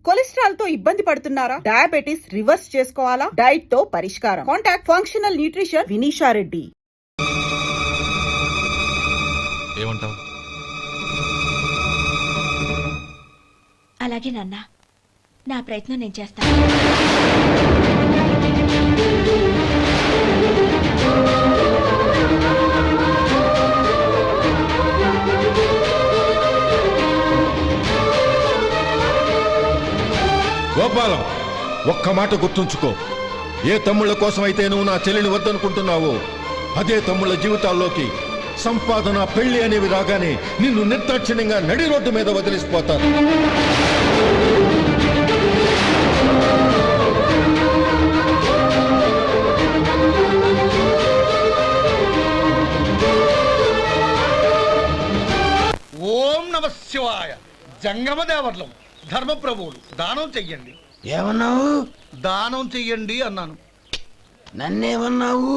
Cholesterol తో ఇబ్బంది పడుతున్నారా? డయాబెటిస్ రివర్స్ చేసుకోవాలా? డైట్ తో పరిష్కారం. Contact functional nutrition Vinisha Reddy. ఏమంటావు? అలాగే నాన్న, నా ప్రయత్నం నేను చేస్తాను. గోపాలం, ఒక్క మాట గుర్తుంచుకో. ఏ తమ్ముళ్ళ కోసం అయితే నువ్వు నా చెల్లిని వద్దనుకుంటున్నావో అదే తమ్ముళ్ళ జీవితాల్లోకి సంపాదన, పెళ్లి అనేవి రాగానే నిన్ను నిర్దాక్షిణ్యంగా నడి రోడ్డు మీద వదిలిసిపోతారు. ఓం నమ శివాయ. జంగమదేవర్లం, ధర్మప్రభువులు, దానం చెయ్యండి. ఏమన్నావు? దానం చెయ్యండి అన్నాను. నన్నేమన్నావు?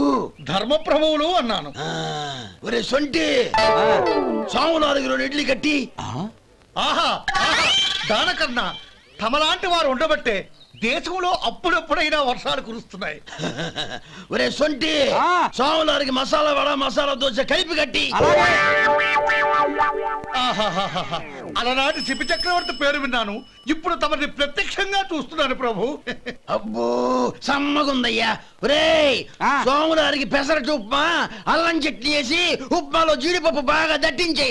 ధర్మప్రభువులు అన్నాను. ఒరే సొంటి, సాము 4 ఇడ్లీ కట్టి. ఆహా, దానకన్నా తమలాంటి వారు ఉండబట్టే దేశంలో అప్పుడప్పుడైనా వర్షాలు కురుస్తున్నాయి. ఒరే సొంటి, సాము 4 మసాలా వడ, మసాలా దోశ కలిపి కట్టి. అలనాటి శిపి చక్రవర్తి పేరు విన్నాను, ఇప్పుడు తమని ప్రత్యక్షంగా చూస్తున్నాను ప్రభు. అబ్బో సమ్మగుందయ్యా. ఒరే సోము 4 పెసరట్టు ఉప్మా, అల్లం చట్నీ వేసి ఉప్మాలో జీడిపప్పు బాగా దట్టించే.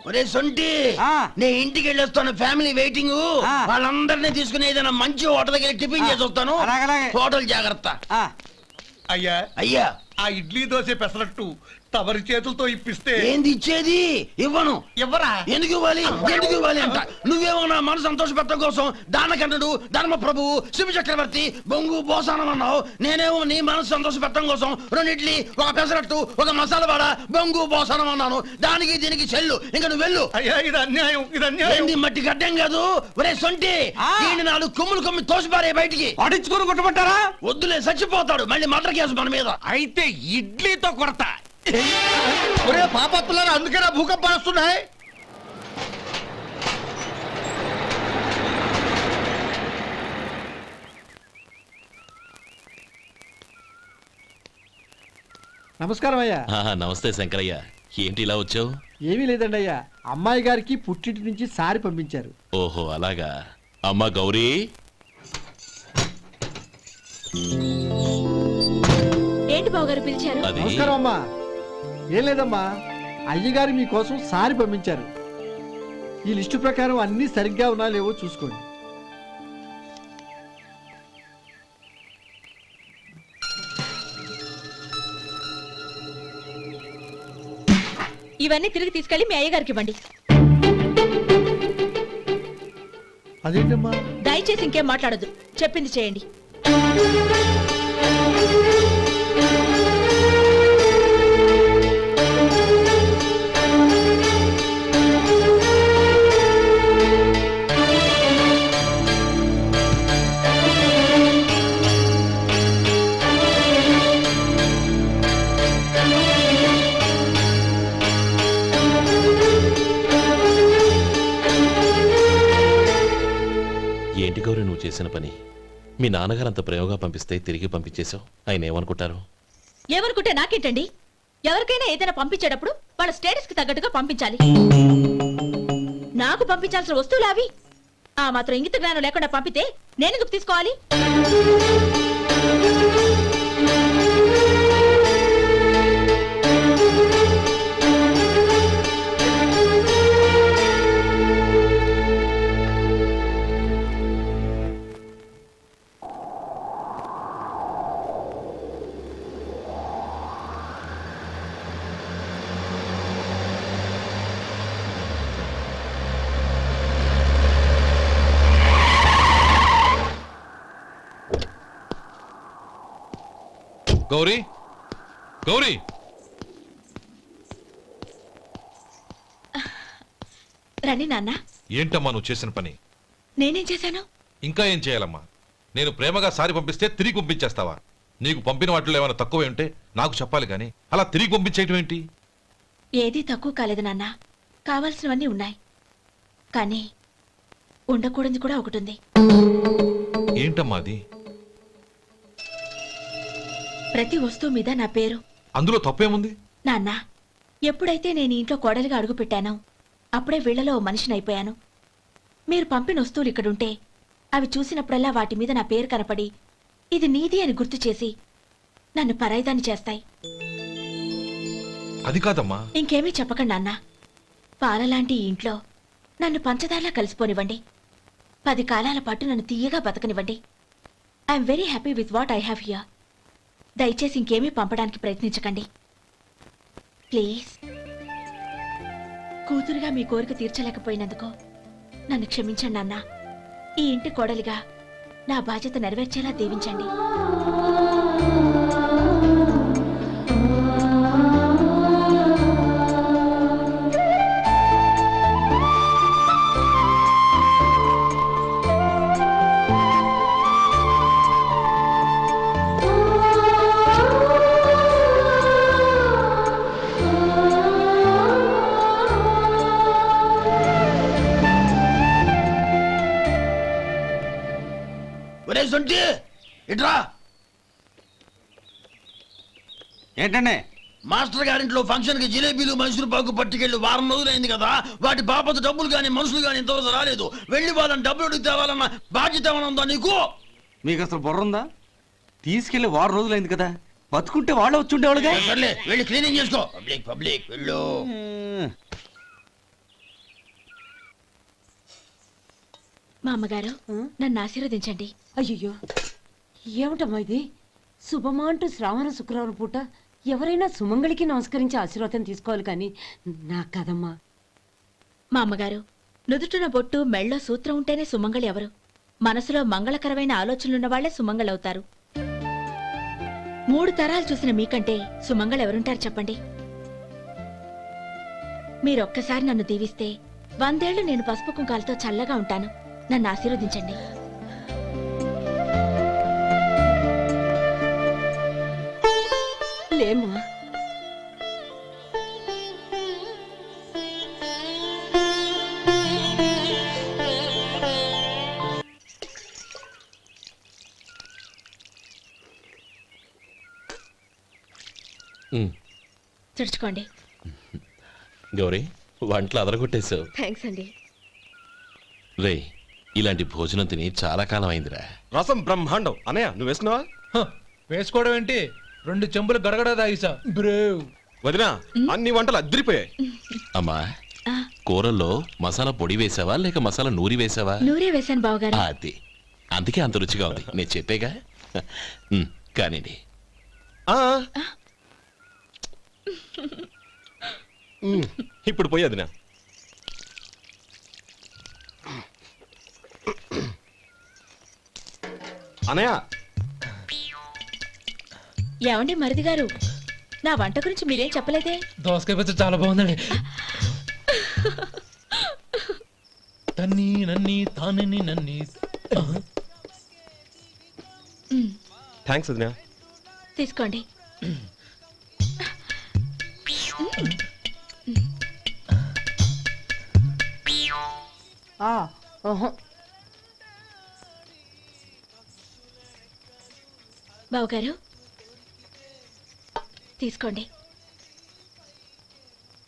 ఒరే సొంటి, నేను ఇంటికి వెళ్ళొస్తాను, ఫ్యామిలీ వెయిటింగ్. వాళ్ళందరినీ తీసుకుని ఏదైనా మంచి హోటల్ దగ్గర టిఫిన్ చేసి వస్తాను. హోటల్ జాగ్రత్త. అయ్యా అయ్యా, ఆ ఇడ్లీ దోశ పెసరట్టు తమరి చేతులతో ఇప్పిస్తే. ఏంది ఇచ్చేది? ఇవ్వను. ఎవరా? ఎందుకు ఇవ్వాలి? ఎందుకు ఇవ్వాలి అంట. నువ్వేమో నా మనసు సంతోషపెట్టడం కోసం దానకన్నుడు, ధర్మ ప్రభువు, శివ చక్రవర్తి, బొంగు బోసానం అన్నావు. నేనేమో నీ మనసు సంతోషపెట్టడం కోసం 2 ఇడ్లీ, 1 పెసరట్టు, 1 మసాలా వాడ, బొంగు బోసానం అన్నాను. దానికి దీనికి చెల్లు. ఇంకా నువ్వు వెళ్ళు. అయ్యా ఇది అన్యాయం, ఇది అన్యాయం. ఏంది మట్టి గడ్డం కాదు. ఒరే సొంటి, దీన్ని 4 కొమ్ములు కొమ్మి తోసిపారే బయటికి. అడించుకొని కొట్టమంటారా? వద్దులే, చచ్చిపోతాడు. మళ్ళీ మర్డర్ కేసు మన మీద. అయితే ఇడ్లీతో కొడతా. ఒరే పాపత్తులారా, అందుకేనా భూకంపాలు వస్తున్నాయి? నమస్కారం అయ్యా. నమస్తే శంకరయ్య, ఏంటి ఇలా వచ్చావు? ఏమీ లేదండి అయ్యా, అమ్మాయి గారికి పుట్టింటి నుంచి సారి పంపించారు. ఓహో అలాగా. అమ్మా గౌరీ. ఏంటి బావగారు పిలిచారు? అది నమస్కారం అమ్మా. ఏం లేదమ్మా, అయ్యగారు మీకోసం సారి పంపించారు. ఈ లిస్టు ప్రకారం అన్ని సరిగ్గా ఉన్నా లేవో చూసుకోండి. ఇవన్నీ తిరిగి తీసుకెళ్లి మీ అయ్యగారికి ఇవ్వండి. అదేంటమ్మా? దయచేసి ఇంకేం మాట్లాడద్దు, చెప్పింది చేయండి. ఏంటి గౌరీ నువ్వు చేసిన పని? మీ నాన్నగారు అంత ప్రేమగా పంపిస్తే తిరిగి పంపించేశావు. ఆయన ఏమనుకుంటారు? ఏమనుకుంటే నాకేంటండి? ఎవరికైనా ఏదైనా పంపించేటప్పుడు వాళ్ళ స్టేటస్ కి తగ్గట్టుగా పంపించాలి. నాకు పంపించాల్సిన వస్తువులు అవి. ఆ మాత్రం ఇంగిత జ్ఞానం లేకుండా పంపితే నేనెందుకు తీసుకోవాలి? గౌరీ, గౌరీ. రండి నాన్న. ఏంటమ్మా నువ్వు చేసిన పని? నేనేం చేశాను? ఇంకా ఏం చేయాలమ్మా? నేను ప్రేమగా సారి పంపిస్తే తిరిగి పంపించేస్తావా? నీకు పంపిన వాటిలో ఏమైనా తక్కువ ఉంటే నాకు చెప్పాలి కానీ అలా తిరిగి పంపించేయటం ఏంటి? ఏదీ తక్కువ కాలేదు నాన్న, కావాల్సినవన్నీ ఉన్నాయి. కానీ ఉండకూడదు కూడా ఒకటి ఉంది. ఏంటమ్మా అది? ప్రతి వస్తువు మీద నా పేరు. అందులో తప్పేముంది? నాన్న, ఎప్పుడైతే నేను ఇంట్లో కోడలిగా అడుగు పెట్టానో అప్పుడే వీళ్లలో ఓ మనిషిని అయిపోయాను. మీరు పంపిన వస్తువులు ఇక్కడుంటే అవి చూసినప్పుడల్లా వాటి మీద నా పేరు కనపడి ఇది నీది అని గుర్తు చేసి నన్ను పరాయిదాన్ని చేస్తాయి. అది కాదమ్మా. ఇంకేమీ చెప్పకండి నాన్న. పాలలాంటి ఈ ఇంట్లో నన్ను పంచదారలా కలిసిపోనివ్వండి. 10 కాలాల పాటు నన్ను తీయగా బతకనివ్వండి. I'm very happy with what I have here. దయచేసి ఇంకేమీ పంపడానికి ప్రయత్నించకండి ప్లీజ్. కూతురుగా మీ కోరిక తీర్చలేకపోయినందుకు నన్ను క్షమించండి నాన్న. ఈ ఇంటి కోడలిగా నా బాధ్యత నెరవేర్చేలా దీవించండి. ఒరే సొంటి ఇట్రా. ఏంటండి? మాస్టర్ గారింట్లో ఫంక్షన్ కి జిలేబీలు మైసూరు పాకు పట్టుకెళ్ళి వారం రోజులైంది కదా, వాటి బాపత డబ్బులు గాని మనుషులు గాని ఇంతవరకు రాలేదు. వెళ్ళి వాళ్ళని డబ్బులు అడిగి తేవాలన్న బాధ్యత ఏమైనా ఉందా నీకు? మీకు అసలు బుర్ర ఉందా? తీసుకెళ్లి 6 రోజులైంది కదా, బతుకుంటే వాళ్ళు వచ్చి ఉండేవాళ్ళుగా. సర్లే వెళ్ళి క్లీనింగ్ చేసుకో. పబ్లిక్ పబ్లిక్ వెళ్ళు. మా అమ్మగారు నన్ను ఆశీర్వదించండి. అయ్యో ఏమిటమ్మా ఇది? శుభమా అంటూ శ్రావణ శుక్రవారం పూట ఎవరైనా సుమంగళికి నమస్కరించి ఆశీర్వాదం తీసుకోవాలి కానీ నా కదమ్మా. మా అమ్మగారు, నుదుటిన బొట్టు మెళ్ళో సూత్రం ఉంటేనే సుమంగళి ఎవరు? మనసులో మంగళకరమైన ఆలోచనలున్న వాళ్లే సుమంగళవుతారు. 3 తరాలు చూసిన మీకంటే సుమంగళ ఎవరుంటారు చెప్పండి? మీరొక్కసారి నన్ను దీవిస్తే 100 ఏళ్లు నేను పసుపు కుంకాలతో చల్లగా ఉంటాను. నన్ను ఆశీర్వదించండి. లేమ్మా. తుడుచుకోండి. గౌరీ, వంటలు అదరగొట్టేశావు. థ్యాంక్స్ అండి. రే, ఇలాంటి భోజనం తిని చాలా కాలం అయిందిరా. రసం బ్రహ్మాండం. అనయ్య నువ్వు వేసుకున్నావా? వేసుకోవడం ఏంటి, 2 చెంబులు గడగడ తాగిసా. బ్రేవ్ వదినా, అన్ని వంటలు అద్దరిపోయాయి. అమ్మా, కూరల్లో మసాలా పొడి వేసావా లేక మసాలా నూరి వేసావా? నూరే వేశాను బావగారు. అది అందుకే అంత రుచిగా ఉంది. నేను చెప్పేగా. కానివ్వండి. ఇప్పుడు పోయి వదినా. అనయ్య, ఏమండి మరిది గారు, నా వంట గురించి మీరేం చెప్పలేదే? దోసకాయ పచ్చడి చాలా బాగుందండి. తన్ని నన్ని తానని నన్ని. థ్యాంక్స్ వదినా. తీసుకోండి. బావగారు తీసుకోండి.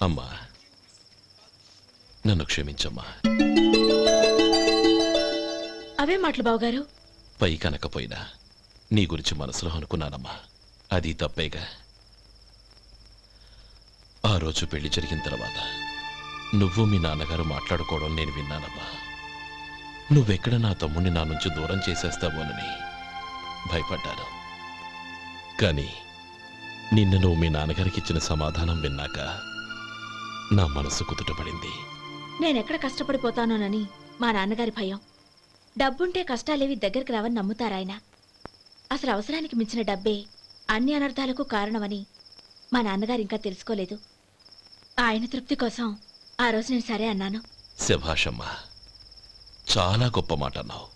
అమ్మా, నన్ను క్షమించమ్మా. అవే మాటలు బావగారు. పై కనకపోయినా నీ గురించి మనసులో అనుకున్నానమ్మా. అది తప్పేగా. ఆ రోజు పెళ్లి జరిగిన తర్వాత నువ్వు మీ నాన్నగారు మాట్లాడుకోవడం నేను విన్నానమ్మా. నువ్వెక్కడ నా తమ్ముడిని నా నుంచి దూరం చేసేస్తావోనని భయపడ్డాను. కానీ నిన్న నువ్వు మీ నాన్నగారికి ఇచ్చిన సమాధానం విన్నాక నా మనసు కుదుటపడింది. నేనెక్కడ కష్టపడిపోతానోనని మా నాన్నగారి భయం. డబ్బుంటే కష్టాలేవి దగ్గరికి రావని నమ్ముతారాయన. అసలు అవసరానికి మించిన డబ్బే అన్ని అనర్థాలకు కారణమని మా నాన్నగారు ఇంకా తెలుసుకోలేదు. ఆయన తృప్తి కోసం ఆ రోజు నేను సరే అన్నాను. శభాషమ్మా, చాలా గొప్ప మాట అన్నావు.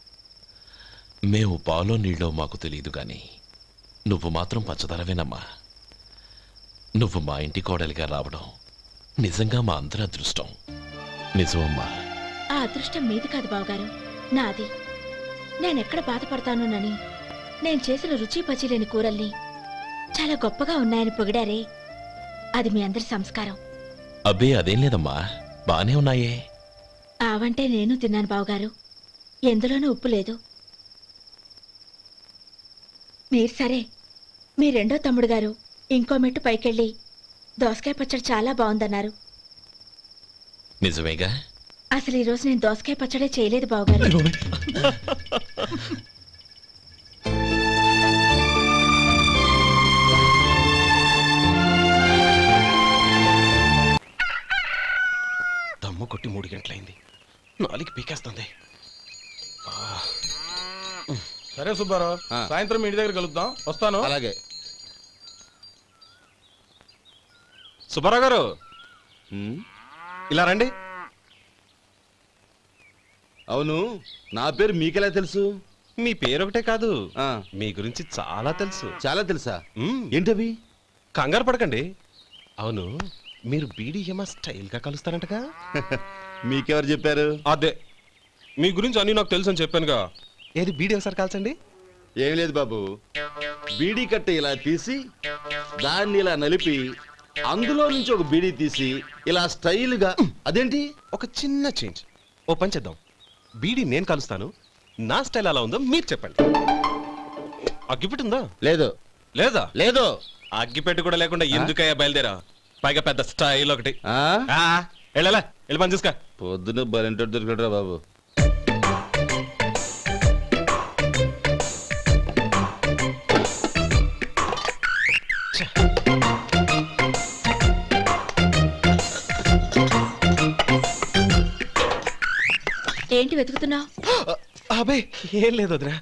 మేము పాలో నీళ్ళో మాకు తెలియదు గాని నువ్వు మాత్రం పచ్చదనవేనమ్మా. నువ్వు మా ఇంటి కోడలిగా రావడం నిజంగా మా అందరి అదృష్టం. నిజమమ్మా. ఆ అదృష్టం మీది కాదు బావగారు, నాది. నేనెక్కడ బాధపడతానోనని నేను చేసిన రుచి పచిలేని కూరల్ని చాలా గొప్పగా ఉన్నాయని పొగిడారే, అది మీ అందరి సంస్కారం. అబ్బే అదేం లేదమ్మా, బానే ఉన్నాయే. ఆవంటే నేను తిన్నాను బావగారు, ఎందులోనూ ఉప్పు లేదు. మీరు సరే, మీ రెండో తమ్ముడు గారు ఇంకో మెట్టు పైకెళ్ళి దోసకాయ పచ్చడి చాలా బాగుందన్నారు. నిజమేగా? అసలు ఈరోజు నేను దోసకాయ పచ్చడే చేయలేదు బావగారు. దమ్ము కొట్టి 3 గంటలైంది, 4కి పీకేస్తుంది. సరే సుబ్బారావు, సాయంత్రం మీ ఇంటి దగ్గర కలుద్దాం. వస్తాను. అలాగే. సుబ్బారావు గారు ఇలా రండి. అవును, నా పేరు మీకెలా తెలుసు? మీ పేరు ఒకటే కాదు, మీ గురించి చాలా తెలుసు. చాలా తెలుసా? ఏంటవి? కంగారు పడకండి. అవును, మీరు బీడీఎం స్టైల్ గా కలుస్తారంటగా? మీకెవరు చెప్పారు? అదే, మీ గురించి అన్ని నాకు తెలుసు అని చెప్పానుగా. ఏది బీడీ ఒకసారి కాల్చండి. ఏం లేదు బాబు, బీడీ కట్ట ఇలా తీసి దాన్ని ఇలా నలిపి అందులో నుంచి ఒక బీడీ తీసి ఇలా స్టైల్గా. అదేంటి? ఒక చిన్న చేంజ్. ఓ పని చేద్దాం, బీడీ నేను కలుస్తాను, నా స్టైల్ అలా ఉందో మీరు చెప్పండి. అగ్గిపెట్టి ఉందా? లేదు. లేదా? లేదు. అగ్గిపెట్టి కూడా లేకుండా ఎందుకయ్యా బయలుదేరా? పైగా పెద్ద స్టైల్ ఒకటి. వెళ్ళాలా, వెళ్ళి పని చూసుకో. పొద్దున బలింటో దొరికడరా బాబు. ఏంటి వెతుకుతున్నావు? అబే ఏం లేదు వదినా.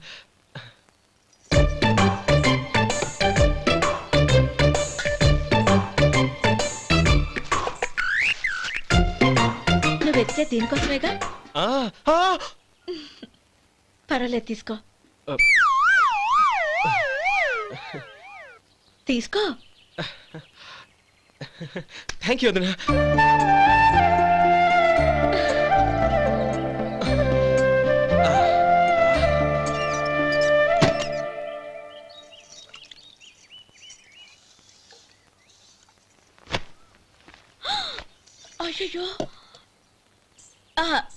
నువ్వు వెతికే దీనికోసమేగా. పర్వాలేదు, తీసుకో తీసుకో. థ్యాంక్ యూ వదినా. అయ్యో,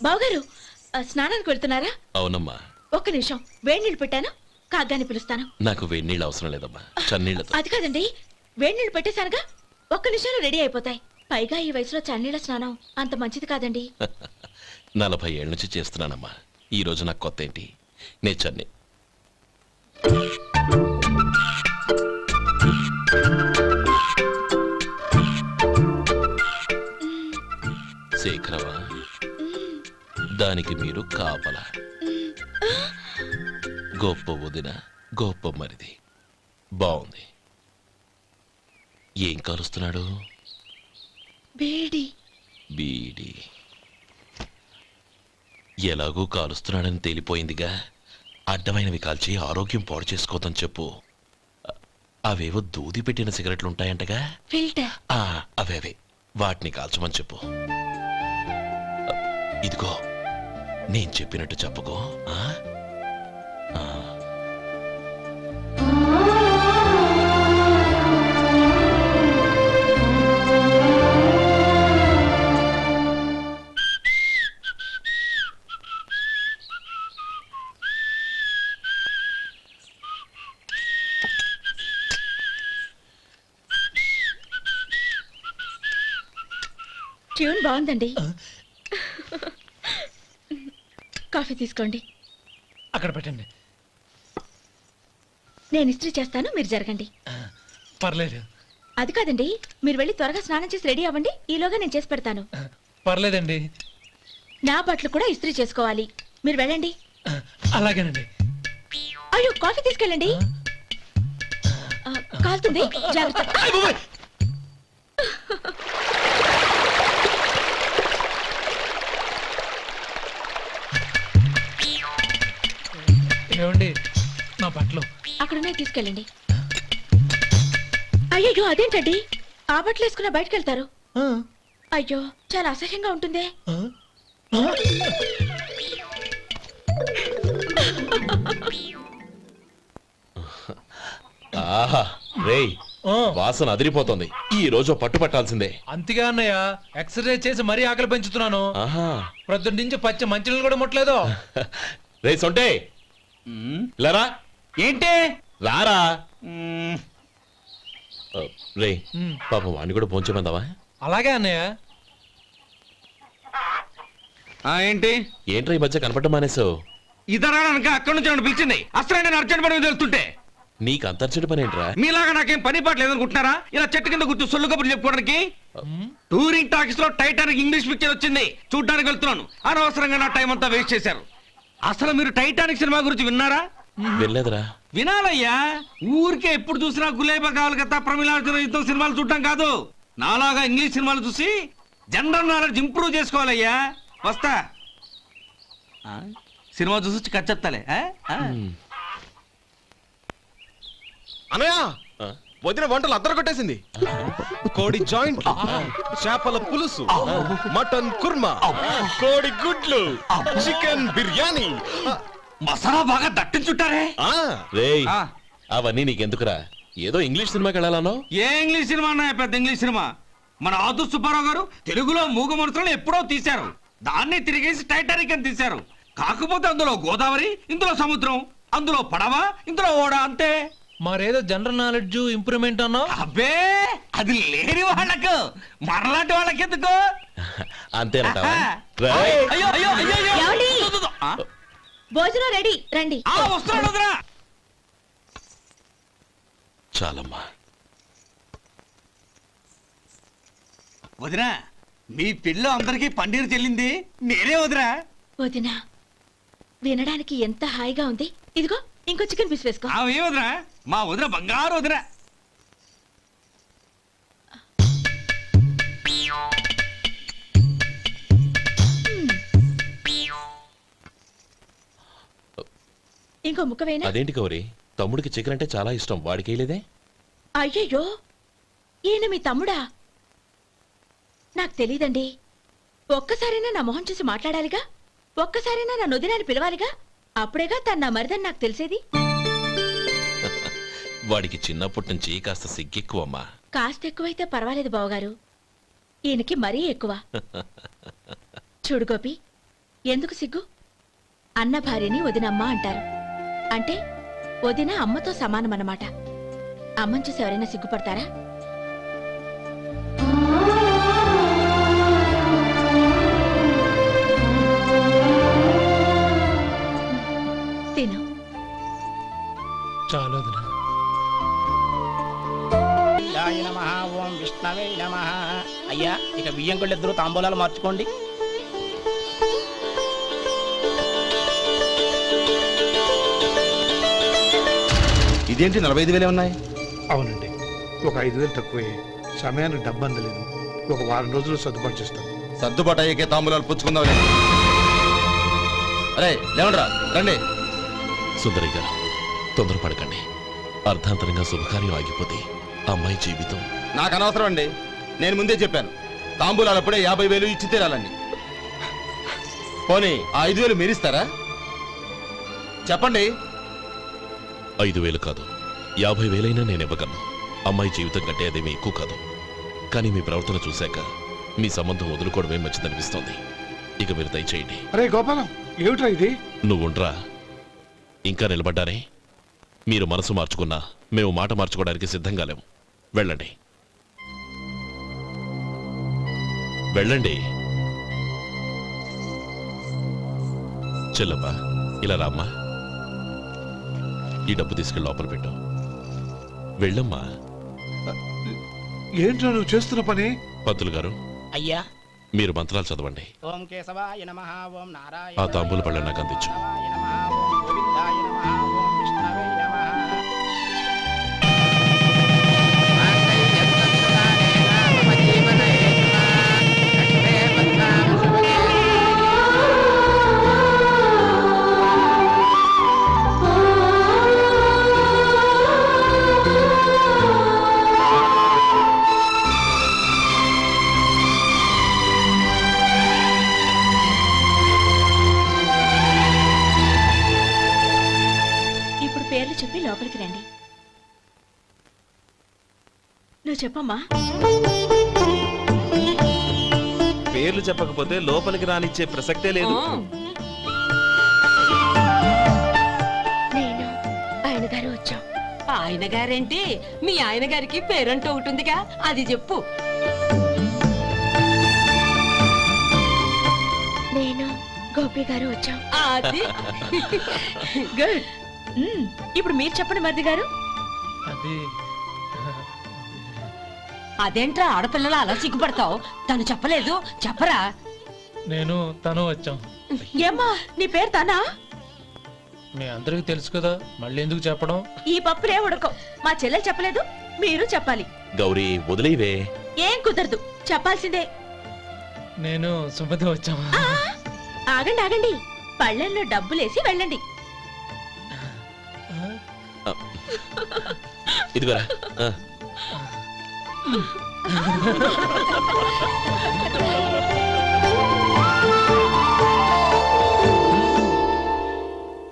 బావగారు స్నానానికి వెళ్తున్నారా? అవునమ్మా. ఒక్క నిమిషం, వేడి నీళ్ళు పెట్టాను, కాగ్గాని పిలుస్తాను. నాకు వేడి నీళ్ళు అవసరం లేదమ్మా, చన్నీళ్ళతో. అది కాదండి, వేడి నీళ్ళు పెట్టేశానుగా, ఒక్క నిమిషంలో రెడీ అయిపోతాయి. పైగా ఈ వయసులో చన్నీళ్ళ స్నానం అంత మంచిది కాదండి. 40 ఏళ్ళ నుంచి చేస్తున్నానమ్మా, ఈ రోజు నాకు కొత్త ఏంటి? నే చన్ని. శేఖరవా, దానికి మీరు కాపలా. గొప్ప వదిన, గొప్ప మరిది. బాగుంది. ఏం కాలుస్తున్నాడు? బీడి. బీడి ఎలాగూ కాలుస్తున్నాడని తేలిపోయిందిగా. అడ్డమైనవి కాల్చి ఆరోగ్యం పాడు చేసుకోదని చెప్పు. అవేవో దూది పెట్టిన సిగరెట్లు ఉంటాయంటగా, ఫిల్టర్. అవే వాటిని కాల్చమని చెప్పు. ఇదిగో నేను చెప్పినట్టు చెప్పుకో. ట్యూన్ బాగుందండి. కాఫీ తీసుకోండి. అక్కడ పెట్టండి. నేను ఇస్త్రీ చేస్తాను, మీరు జరగండి. పర్లేదు. అది కాదండి, మీరు వెళ్ళి త్వరగా స్నానం చేసి రెడీ అవ్వండి, ఈలోగా నేను చేసి పెడతాను. పర్లేదండి. నా బట్టలు కూడా ఇస్త్రీ చేసుకోవాలి, మీరు వెళ్ళండి. అలాగేనండి. అయ్యో, కాఫీ తీసుకెళ్ళండి. కాలుతుంది, జాగ్రత్త. ఏమండి, నా బట్టలు అక్కడున్నాయి, తీసుకెళ్ళండి. అయ్యో, అదేంటండి, ఆ బట్టలు వేసుకున్న బయటకు వెళ్తారు? అయ్యో, చాలా అసహ్యంగా ఉంటుందే. ఆహా రేయ్ వాసన అదిరిపోతుంది. ఈ రోజు పట్టు పట్టాల్సిందే. అంతగా అన్నయ్య, ఎక్సర్సైజ్ చేసి మరీ ఆకలి పెంచుతున్నాను. ఆహా ప్రొద్దున నుంచి పచ్చ మంచినీళ్ళు కూడా ముట్టలేదు. రే సొంటే లరా ఏంటి రారా. రే పాపం వాడిని కూడా పోంచమందావా? అలాగే అన్నయ్య. ఏంటి ఏంట్రా ఈ మధ్య కనపడటం మానేసావు? ఇతరా అక్కడి నుంచి నన్ను పిలిచింది. అసలు నేను అర్జెంట్ పని మీద వెళ్తుంటే నీకు అంతర్చడి పని ఏంట్రా? మీలాగా నాకేం పని పాట లేదనుకుంటున్నారా? ఇలా చెట్టు కింద కూర్చో సొల్లు కబుర్లు చెప్పుకోవడానికి. టూరింగ్ టాకీస్ లో టైటానిక్ ఇంగ్లీష్ పిక్చర్ వచ్చింది, చూడ్డానికి వెళ్తున్నాను. అనవసరంగా నా టైం అంతా వేస్ట్ చేశారు. అసలు మీరు టైటానిక్ సినిమా గురించి విన్నారా? వెళ్ళలేదురా. వినాలయ్యా. ఊరికే ఎప్పుడు చూసినా గులేబా కావాలి కదా, ప్రమిళార్జున యుద్ధం సినిమాలు చూడటం కాదు. నాలాగా ఇంగ్లీష్ సినిమాలు చూసి జనరల్ నాలెడ్జ్ ఇంప్రూవ్ చేసుకోవాలయ్యా. వస్తా. సినిమా చూసి కచ్చెత్తాలే. అనయ్య వదిన వంటలు అద్దరు కొట్టేసింది. కోడి జాయింట్, చేపల పులుసు, మటన్ కుర్మా, కోడి గుడ్లు, చికెన్ బిర్యానీ, మసాలా బాగా దట్టించుంటారే. రేయ్ అవన్నీ నీకెందుకురా? ఏదో ఇంగ్లీష్ సినిమాకి వెళ్ళాలనో? ఏ ఇంగ్లీష్ సినిమా అన్నా? పెద్ద ఇంగ్లీష్ సినిమా. మన ఆదు సుబ్బారావు గారు తెలుగులో మూగ మనుషులను ఎప్పుడో తీశారు. దాన్ని తిరిగేసి టైటానిక్ అని తీశారు. కాకపోతే అందులో గోదావరి, ఇందులో సముద్రం, అందులో పడవ, ఇందులో ఓడ, అంతే. మరేదో జనరల్ నాలెడ్జ్ ఇంప్రూవ్మెంట్ అన్నా? అబ్బే అది లేని వాళ్ళకు, మరలాంటి వాళ్ళకి ఎందుకు? అంతేనంటావా? అయ్యో అయ్యో అయ్యో ఏమండి? ఆ? భోజనం రెడీ, రండి. వస్తున్నాడు వదరా. చాలమ్మా. వదినా, మీ పిల్ల అందరికీ పన్నీరు చెల్లింది నేనే వదినా. వదినా, వినడానికి ఎంత హాయిగా ఉంది. ఇదిగో ఇంకో చికెన్ పీస్ వేసుకో. ఏ వదినా, మా వదిన బంగారు వదినా. ఇంకో ముక్క వేయనా? అదేంటి గౌరీ, తమ్ముడికి చికెన్ అంటే చాలా ఇష్టం, వాడికి వేయలేదే? అయ్యయ్యో, ఈయన మీ తమ్ముడా? నాకు తెలీదండి. ఒక్కసారైనా నా మొహం చూసి మాట్లాడాలిగా, ఒక్కసారైనా నా నొదినాన్ని పిలవాలిగా. అప్పుడేగా తన నా మరిదని నాకు తెలిసేది. వాడికి చిన్నప్పటి నుంచి కాస్త సిగ్గెక్కువమ్మా. కాస్త ఎక్కువైతే పర్వాలేదు బావగారు, ఈయనకి మరీ ఎక్కువ. చూడు గోపి, ఎందుకు సిగ్గు? అన్న భార్యని వదినమ్మ అంటారు. అంటే వదిన అమ్మతో సమానమన్నమాట. అమ్మని చూసి ఎవరైనా సిగ్గుపడతారా? తిను. చాలు వదినా. ఓం విష్ణవే నమః. అయ్యా ఇక బియ్యం కొళ్ళు ఇద్దరు తాంబూలాలు మార్చుకోండి. ఇదేంటి 45,000 ఉన్నాయి? అవునండి, ఒక 5,000 తక్కువే. సమయానికి డబ్బు అందలేదు. ఒక వారం రోజులు సర్దుబాటు చేస్తాం. సర్దుబాటు అయ్యే తాంబూలాలు పుచ్చుకుందాం. అరే లేవండ్రా, రండి. సుందరి గారు తొందరపడకండి. అర్ధాంతరంగా శుభకార్యం ఆగిపోతే అమ్మాయి జీవితం. నాకు అనవసరం అండి, నేను ముందే చెప్పాను. తాంబూలాలు అప్పుడే 50,000 ఇచ్చి తీరాలండి. పోనీ ఆ 5,000 మీరిస్తారా? చెప్పండి. 5,000 కాదు, 50,000 నేను ఇవ్వగలను. అమ్మాయి జీవితం కంటే అదేమీ ఎక్కువ కాదు. కానీ మీ ప్రవర్తన చూశాక మీ సంబంధం వదులుకోవడమే మంచిదనిపిస్తోంది. ఇక మీరు దయచేయండి. అరే గోపాలం, ఏమిట్రా ఇది? నువ్వుండ్రా. ఇంకా నిలబడ్డారే? మీరు మనసు మార్చుకున్నా మేము మాట మార్చుకోవడానికి సిద్ధంగా లేము. వెళ్ళండి, వెళ్ళండి. చెల్లమ్మా ఇలా రామ్మా. ఈ డబ్బు తీసుకెళ్ళి లోపల పెట్టు. వెళ్ళమ్మా. ఏంట్రా నువ్వు చేస్తున్న పని? పంతులు గారు, అయ్యా మీరు మంత్రాలు చదవండి. ఓం కేశవాయ నమః. ఓం నారాయణ. ఆ తాంబూల పళ్ళ నాకు అందించు. ఓం గోవిందాయ నమః. ఓం విష్ణవే నమః. గోపి లోపలికి రండి. నువ్వు చెప్పమ్మా. పేర్లు చెప్పకపోతే లోపలికి రానిచ్చే ప్రసక్తే లేదు. నేను ఆయన గారు వచ్చాం. ఆయన గారేంటి, మీ ఆయన గారికి పేరంటూ ఒకటి ఉందిగా, అది చెప్పు. నేను గోపి గారు వచ్చాం. అది గుడ్. ఇప్పుడు మీరు చెప్పండి మరిది గారు. అది అదేంట్రా ఆడపిల్లలు అలా సిగ్గుపడతావు? తను చెప్పలేదు, చెప్పరా. నేను తను వచ్చాం. ఏమ్మా నీ పేరు తానా? మీ అందరికి తెలుసు కదా, మళ్ళీ ఎందుకు చెప్పడం? ఈ పప్పులే ఉడకం. మా చెల్లెలు చెప్పలేదు, మీరు చెప్పాలి. గౌరీ వదిలేవే. ఏం కుదరదు, చెప్పాల్సిందే. నేను సుమతి వచ్చాం. ఆ, ఆగండి ఆగండి, పళ్ళెంలో డబ్బులేసి వెళ్ళండి. ఇదిగోరా.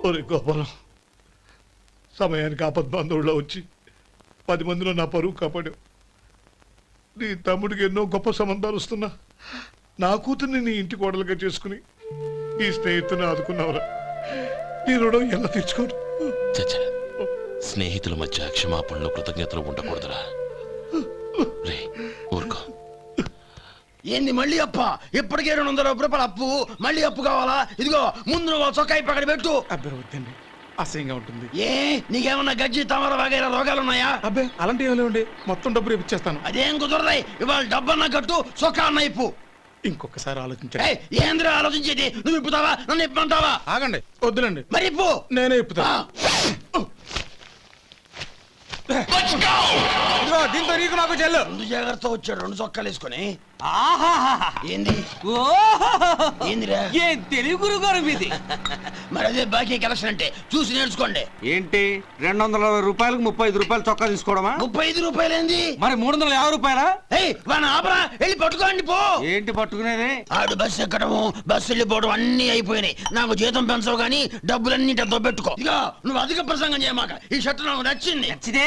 ఒరే గోపాలం, సమయానికి ఆపద్బాంధవుల్లో వచ్చి 10 మందిలో నా పరువు కాపాడావు. నీ తమ్ముడికి ఎన్నో గొప్ప సంబంధాలు వస్తున్నా నా కూతుర్ని నీ ఇంటి కోడలుగా చేసుకుని ఈ స్నేహితుని ఆదుకున్నావురా. నీ రుణం ఎలా తీర్చుకోరు? చచ్చా, స్నేహితుల మధ్య క్షమాపణలు కృతజ్ఞతలు ఉండకూడదురా. రే ఊరుకో. ఏంది మళ్ళీ అప్ప? ఇప్పటికే 200 రూపాయల అప్పు, మళ్ళీ అప్పు కావాలా? ఇదిగో ముందు నువ్వు చొక్కా పక్కన పెట్టు. అబ్బే వద్దండి, అసహ్యంగా ఉంటుంది. ఏ నీకేమన్నా గజ్జి తమర వగైరా రోగాలున్నాయా? అబ్బే అలాంటి ఏమీ లేవండి, మొత్తం డబ్బు రేపు ఇచ్చేస్తాను. అదేం కుదరదాయి. ఇవాళ డబ్బన్నా కట్టు, చొక్కా అన్న ఇప్పు. ఇంకొకసారి ఆలోచించండి. ఏయ్, ఏందిరా ఆలోచించేది? నువ్వు ఇప్పుతావా, నన్ను ఇప్పమంటావా? ఆగండి, వద్దులండి, మరి ఇప్పు. నేనే ఇప్పుతా. ఇదిగో, దీంతో నీకు నాకు చెల్లు. ముందు జాగ్రత్త వచ్చాడు 2 చొక్కాలు వేసుకొని. ఆహాహాహా. ఏంది ఏందిరా? ఏం తెలుగు గురుగారు మీది. మరి అదే బాకీ కలెక్షన్ అంటే చూసి నేర్చుకోండి. ఏంటి 220 రూపాయలకు 35 రూపాయలు చొక్కా తీసుకోవడమా? 35 రూపాయలు ఏంది? మరి 350 రూపాయలా? ఏయ్ వాడిని ఆపరా, వెళ్ళి పట్టుకోండి పో. ఏంటి పట్టుకునేది? ఆడు బస్సు ఎక్కడము, బస్సు వెళ్ళిపోవడం అన్ని అయిపోయినాయి. నాకు జీతం పెంచవు గానీ డబ్బులన్నీ దొబ్బెట్టుకో. ఇక నువ్వు అధిక ప్రసంగం చేయమాక. ఈ షర్ట్ నాకు నచ్చింది. నచ్చితే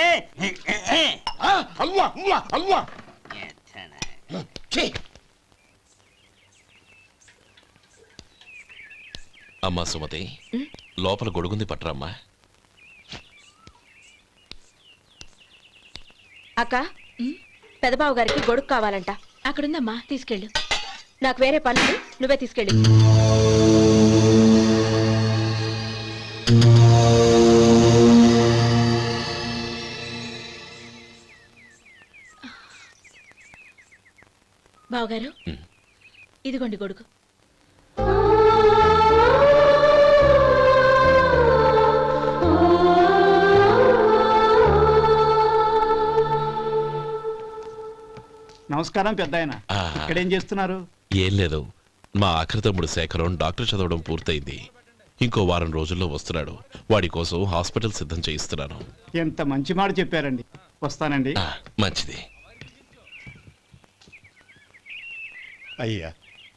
అల్వా అల్వా అల్వా. అమ్మా సుమతి, లోపల గొడుగుంది పట్టరమ్మా. అక్క, పెదబాబు గారికి గొడుగు కావాలంట. అక్కడుందమ్మా, తీసుకెళ్ళు. నాకు వేరే పనులు, నువ్వే తీసుకెళ్ళి. బావగారు, ఇదిగోండి గొడుగు. నమస్కారం పెద్ద ఆయన. ఇక్కడేం చేస్తున్నారు? ఏం లేదు, మా ఆఖరి తమ్ముడు శేఖరం డాక్టర్ చదవడం పూర్తయింది. ఇంకో వారం రోజుల్లో వస్తున్నాడు. వాడి కోసం హాస్పిటల్ సిద్ధం చేయిస్తున్నాను. ఎంత మంచి మాట చెప్పారండి. వస్తానండి. మంచిది. అయ్యా,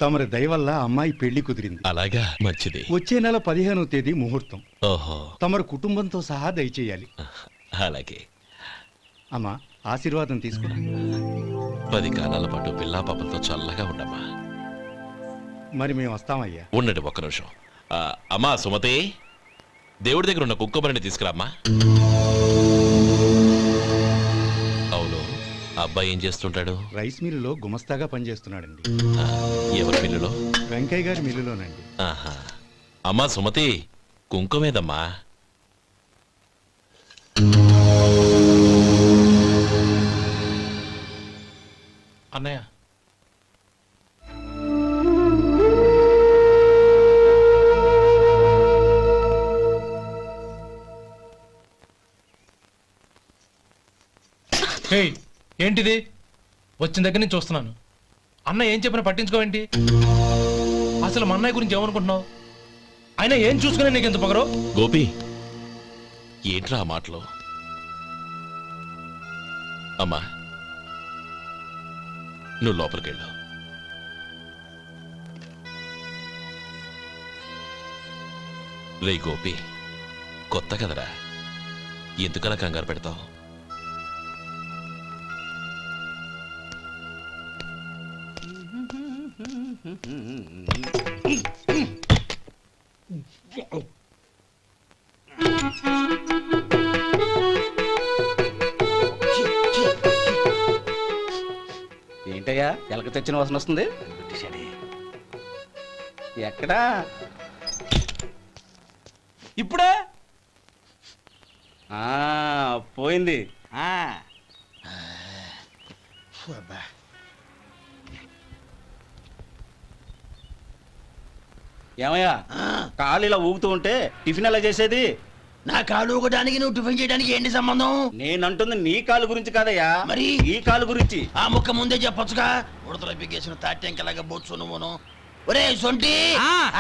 తమరి దయ వల్ల అమ్మాయి పెళ్లి కుదిరింది. అలాగా, మంచిది. వచ్చే నెల 15వ తేదీ ముహూర్తం. ఓహో, తమరు కుటుంబంతో సహా దయచేయాలి. అలాగే. అమ్మా, ఆశీర్వాదం తీసుకురా. 10 కాలాల పాటు పిల్లా పాపలతో చల్లగా ఉండమ్మా. మరి మేము వస్తామయ్యా. ఉండండి ఒక్క నిమిషం. అమ్మా సుమతి, దేవుడి దగ్గర ఉన్న కుంకుమని తీసుకురామ్మా. అవును, అబ్బాయి ఏం చేస్తుంటాడు? రైస్ మిల్లులో గుమస్తాగా పనిచేస్తున్నాడండి. ఎవరి మిల్లులో? వెంకయ్య గారి మిల్లులోనండి. ఆహా. అమ్మా సుమతి, కుంకుమేదమ్మా. అన్నయ్య, ఏంటిది? వచ్చిన దగ్గర నుంచి చూస్తున్నాను. అన్న ఏం చెప్పినా పట్టించుకోవేంటి? అసలు మా అన్నయ్య గురించి ఏమనుకుంటున్నావు? అయినా ఏం చూసుకునే నీకు ఎంత పొగరు? గోపి, ఏంట్రా ఆ మాటలు? అమ్మా, నువ్వు లోపలికెళ్ళు. రే గోపి, కొత్త కదరా, ఎందుకలా కంగారు పెడతావు? ఏంటయ్యా ఎలక తెచ్చిన వాసన వస్తుంది? ఎక్కడా? ఇప్పుడే పోయింది. ఏమయ్యా కాళ్ళు ఇలా ఊగుతూ ఉంటే టిఫిన్ ఎలా చేసేది? నా కాలు ఊగడానికి నువ్వు టిఫిన్ చేయడానికి ఏంటి సంబంధం? నేనంటుంది నీ కాలు గురించి కాదయ్యా, మరి ఈ కాలు గురించి. ఆ ముక్క ముందే చెప్పొచ్చుగా. ఉడతలో బిగ్గేసిన తాటెంకలాగా బొచ్చు నువ్వును. ఒరే సొంటి,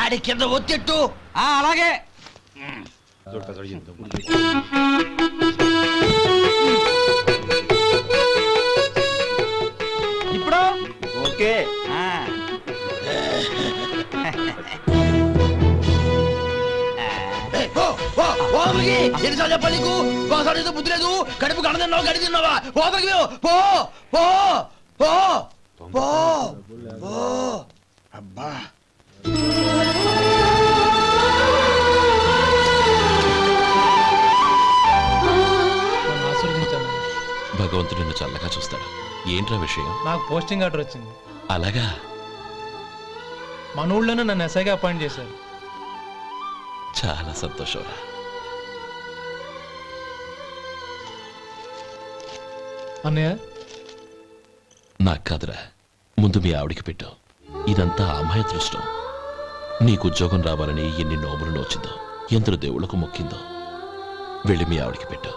ఆడి కింద ఒత్తిట్టు. అలాగే. ఇప్పుడు ఓకే. ఎన్నిసార్లు చెప్పాలి నీకు? ఒకసారి బుద్ధి లేదు. కడుపు గడ తిన్నావు, గడి తిన్నావా? పోతకి పో పో పో పో పో. అబ్బా నన్ను ఆశీర్వదించాను. భగవంతుడు నిన్ను చల్లగా చూస్తాడు. ఏంట్రా విషయం? నాకు పోస్టింగ్ ఆర్డర్ వచ్చింది. అలాగా? మన ఊళ్ళోనే నన్ను ఎస్ఐగా అపాయింట్ చేశారు. చాలా సంతోషంరా. అన్నయ్య, నాకు కాదురా, ముందు మీ ఆవిడికి పెట్టు. ఇదంతా అమ్మాయి దృష్టం. నీకు ఉద్యోగం రావాలని ఎన్ని నోములు నోచిందో, ఎందరు దేవుళ్లకు మొక్కిందో. వెళ్ళి మీ ఆవిడికి పెట్టు.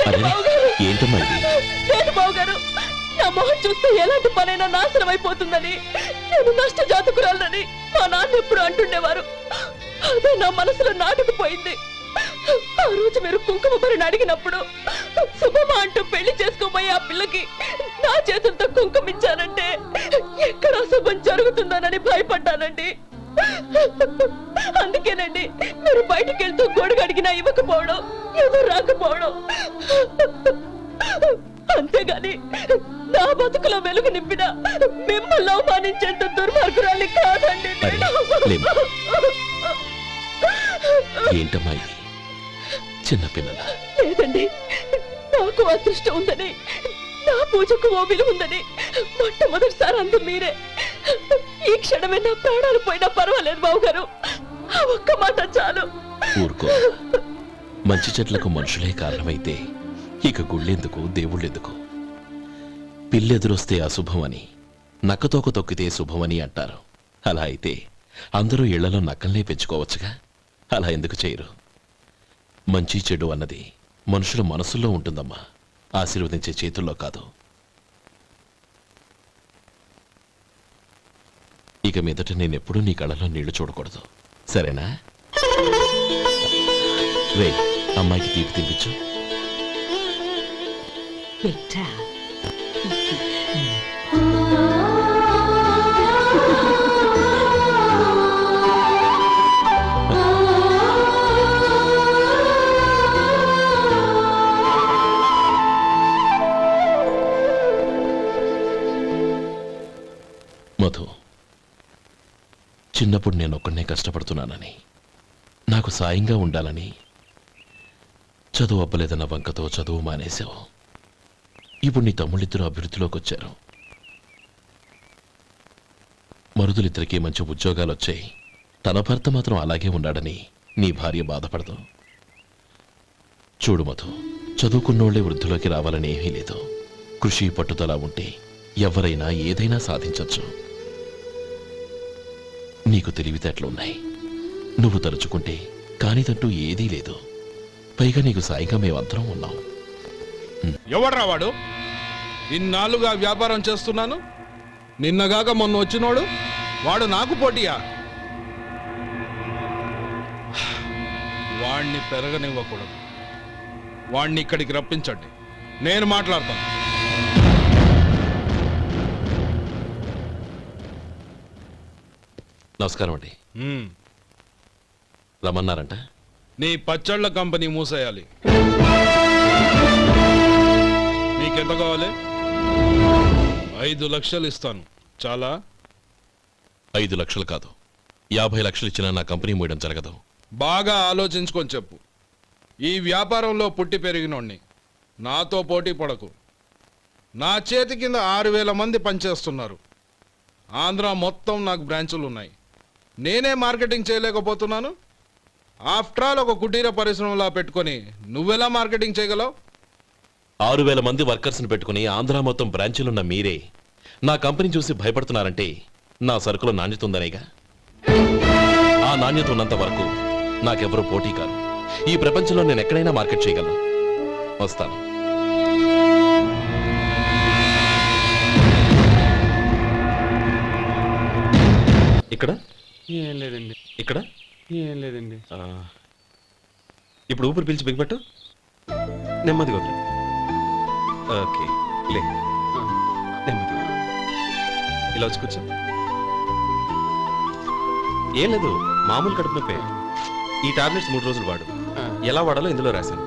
అరే ఏంటమ్మా ఇది? నా మొహం చూస్తే ఎలాంటి పనైనా నాశనం అయిపోతుందని, నేను నష్ట జాతకురాలని మా నాన్న ఎప్పుడు అంటుండేవారు. అదే నా మనసులో నాటుకుపోయింది. ఆ రోజు మీరు కుంకుమ భరిని అడిగినప్పుడు శుభమా అంటూ పెళ్లి చేసుకోబోయే ఆ పిల్లకి నా చేతులతో కుంకుమ ఇచ్చానంటే ఎక్కడ శుభం జరుగుతుందోనని భయపడ్డానండి. అందుకేనండి మీరు బయటికి వెళ్తూ గొడుగు అడిగినా ఇవ్వకపోవడం, ఎవరు రాకపోవడం. అంతేగాని నా బతుకులో వెలుగు నింపిన మిమ్మల్ని అవమానించేంత దుర్మార్గురాలి కాదండి నేను. ఏంటమ్మా ఇది? చిన్నపిల్లల లేదండి, నాకు అదృష్టం ఉందని, నా పూజకు ఓ విలువ ఉందని మొట్టమొదటిసారి అందు మీరే. ఈ క్షణమే నా ప్రాణాలు పోయినా పర్వాలేదు బావగారు. ఆ ఒక్క మాట చాలు. ఊరుకో. మంచి చెట్లకు మనుషులే కారణమైతే ఇక గుళ్ళెందుకు, దేవుళ్ళెందుకు? పిల్లెదురొస్తే అశుభమని, నక్కతోక తొక్కితే శుభమని అంటారు. అలా అయితే అందరూ ఇళ్లలో నక్కల్నే పెంచుకోవచ్చుగా. అలా ఎందుకు చేయరు? మంచి చెడు అన్నది మనుషుల మనసుల్లో ఉంటుందమ్మా, ఆశీర్వదించే చేతుల్లో కాదు. ఇక మీదట నేనెప్పుడూ నీ కళ్ళలో నీళ్లు చూడకూడదు, సరేనా? రే, అమ్మాయికి తీపి తినిపించు. పెట్టా మధు, చిన్నప్పుడు నేనొక్కడనే కష్టపడుతున్నానని, నాకు సాయంగా ఉండాలని చదువు అవ్వలేదన్న వంకతో చదువు మానేశావు. ఇప్పుడు నీ తమ్ముళ్ళిద్దరూ అభివృద్ధిలోకి వచ్చారు. మరుదులిద్దరికీ మంచి ఉద్యోగాలు వచ్చాయి. తన భర్త మాత్రం అలాగే ఉన్నాడని నీ భార్య బాధపడదు. చూడు మధు, చదువుకున్నోళ్లే వృద్ధిలోకి రావాలని ఏమీ లేదు. కృషి పట్టుదల ఉంటే ఎవరైనా ఏదైనా సాధించవచ్చు. నీకు తెలివితేటలున్నాయి. నువ్వు తలుచుకుంటే కానిదంటూ ఏదీ లేదు. పైగా నీకు సాయంగా మేమందరం ఉన్నాం. ఎవడ్రా వాడు? ఇన్నాళ్ళుగా వ్యాపారం చేస్తున్నాను, నిన్నగాక మొన్న వచ్చినోడు వాడు నాకు పోటీయా? వాణ్ణి పెరగనివ్వకూడదు. వాణ్ణి ఇక్కడికి రప్పించండి, నేను మాట్లాడతాను. నమస్కారం అండి. రమ్మన్నారంట? నీ పచ్చళ్ళ కంపెనీ మూసేయాలి. నీకెంత కావాలి? 5 లక్షలు ఇస్తాను. చాలా? 5 లక్షలు కాదు, 50 లక్షలు ఇచ్చినా నా కంపెనీ మూయడం జరగదు. బాగా ఆలోచించుకొని చెప్పు. ఈ వ్యాపారంలో పుట్టి పెరిగినోడ్ని. నాతో పోటీ పడకు. నా చేతి కింద 6,000 మంది పనిచేస్తున్నారు. ఆంధ్ర మొత్తం నాకు బ్రాంచులు ఉన్నాయి. నేనే మార్కెటింగ్ చేయలేకపోతున్నాను. ఆఫ్టర్ ఆల్ ఒక కుటీర పరిశ్రమలా పెట్టుకొని నువ్వెలా మార్కెటింగ్ చేయగలవు? 6,000 మంది వర్కర్స్ని పెట్టుకుని ఆంధ్ర మొత్తం బ్రాంచీలున్న మీరే నా కంపెనీ చూసి భయపడుతున్నారంటే నా సరుకులో నాణ్యత ఉందనేగా. ఆ నాణ్యత ఉన్నంత వరకు నాకెవరూ పోటీ కాదు. ఈ ప్రపంచంలో నేను ఎక్కడైనా మార్కెట్ చేయగలను. వస్తాను. ఇక్కడ ఏం లేదండి. ఇక్కడ ఏం లేదండి. ఇప్పుడు ఊపిరి పీల్చి బిగ్బట్టు. నెమ్మదిగా వదిలి. ఓకే, లే. నెమ్మదిగా ఇలా వచ్చి కూర్చో. ఏం లేదు, మామూలు కడుపు నొప్పే. ఈ టాబ్లెట్స్ 3 రోజులు వాడు. ఎలా వాడాలో ఇందులో రాశాను.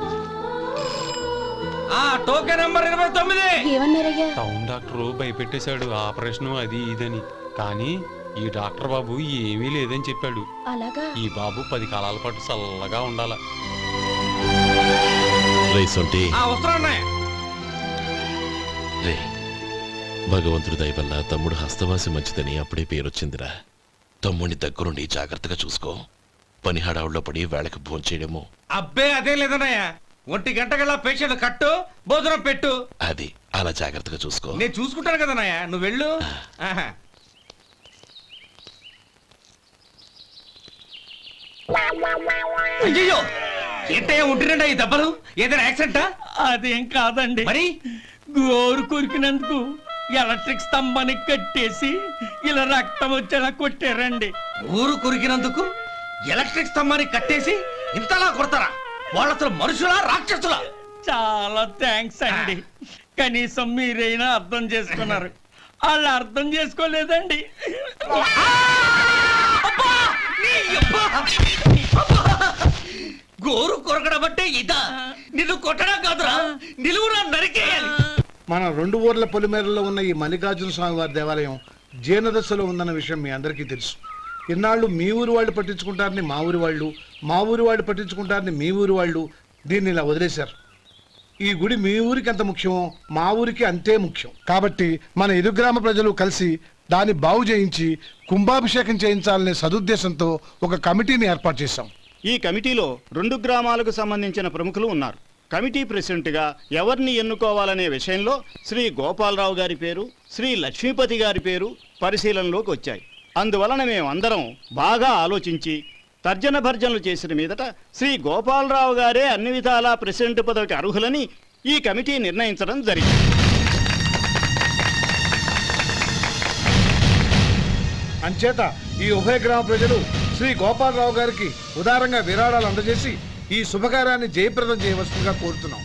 Token number 29. ఏమన్నారయ్యా? టౌన్ డాక్టర్ భయపెట్టేశాడు, ఆపరేషన్ అది ఇదని. కానీ ఈ డాక్టర్ బాబు ఏమీ లేదని చెప్పాడు. అలాగా? ఈ బాబు 10 కాలాల పాటు చల్లగా ఉండాల. రే, భగవంతుడి దయ వల్ల తమ్ముడు హస్తవాసి మంచిదని అప్పుడే పేరొచ్చిందిరా. తమ్ముడిని దగ్గరుండి జాగ్రత్తగా చూసుకో. పని హడావుల్లో పడి వేళకు భోంచేయడము. అబ్బే అదే లేదన్నయ్య. 1 గంటకల్లా పేషెంట్ కట్టు, భోజనం పెట్టు. అది అలా జాగ్రత్తగా చూసుకో. నేను చూసుకుంటాను కదన్నయ్య, నువ్వు వెళ్ళు. అయ్యో, ఏంటయ్యా ఉంటున్నాడా ఈ దెబ్బలు? ఏదైనా యాక్సిడెంటా? అదేం కాదండి, మరి గోరు కొరికినందుకు ఎలక్ట్రిక్ స్తంభానికి కట్టేసి ఇలా రక్తం వచ్చేలా కొట్టారండి. ఊరు కొరికినందుకు ఎలక్ట్రిక్ స్తంభాన్ని కట్టేసి ఇంతలా కొడతారా? వాళ్ళు అసలు మనుషులా, రాక్షసులా? చాలా థ్యాంక్స్ అండి. కనీసం మీరైనా అర్థం చేసుకున్నారు. వాళ్ళు అర్థం చేసుకోలేదండి. గోరు కొరకడం అంటే ఇదా? నిన్ను కొట్టడం కాదురా, నిలువురా నరికేయాలి. మన 2 ఊర్ల పొలిమేరలో ఉన్న ఈ మల్లికార్జున స్వామి వారి దేవాలయం జీర్ణదశలో ఉందన్న విషయం మీ అందరికీ తెలుసు. ఇన్నాళ్ళు మీ ఊరు వాళ్ళు పట్టించుకుంటారని మా ఊరి వాళ్ళు, మా ఊరి వాళ్ళు పట్టించుకుంటారని మీ ఊరి వాళ్ళు దీన్ని ఇలా వదిలేశారు. ఈ గుడి మీ ఊరికి ఎంత ముఖ్యమో మా ఊరికి అంతే ముఖ్యం. కాబట్టి మన ఇరు గ్రామ ప్రజలు కలిసి దాన్ని బాగు చేయించి కుంభాభిషేకం చేయించాలనే సదుద్దేశంతో ఒక కమిటీని ఏర్పాటు చేశాం. ఈ కమిటీలో 2 గ్రామాలకు సంబంధించిన ప్రముఖులు ఉన్నారు. కమిటీ ప్రెసిడెంట్గా ఎవరిని ఎన్నుకోవాలనే విషయంలో శ్రీ గోపాలరావు గారి పేరు, శ్రీ లక్ష్మీపతి గారి పేరు పరిశీలనలోకి వచ్చాయి. అందువలన మేమందరం బాగా ఆలోచించి తర్జన భర్జనలు చేసిన మీదట శ్రీ గోపాలరావు గారే అన్ని విధాలా ప్రెసిడెంట్ పదవికి అర్హులని ఈ కమిటీ నిర్ణయించడం జరిగింది. అంచేత ఈ ఉభయ గ్రామ ప్రజలు శ్రీ గోపాలరావు గారికి ఉదారంగా విరాళాలు అందజేసి ఈ శుభకార్యాన్ని జయప్రదం చేయవలసిందిగా కోరుతున్నాం.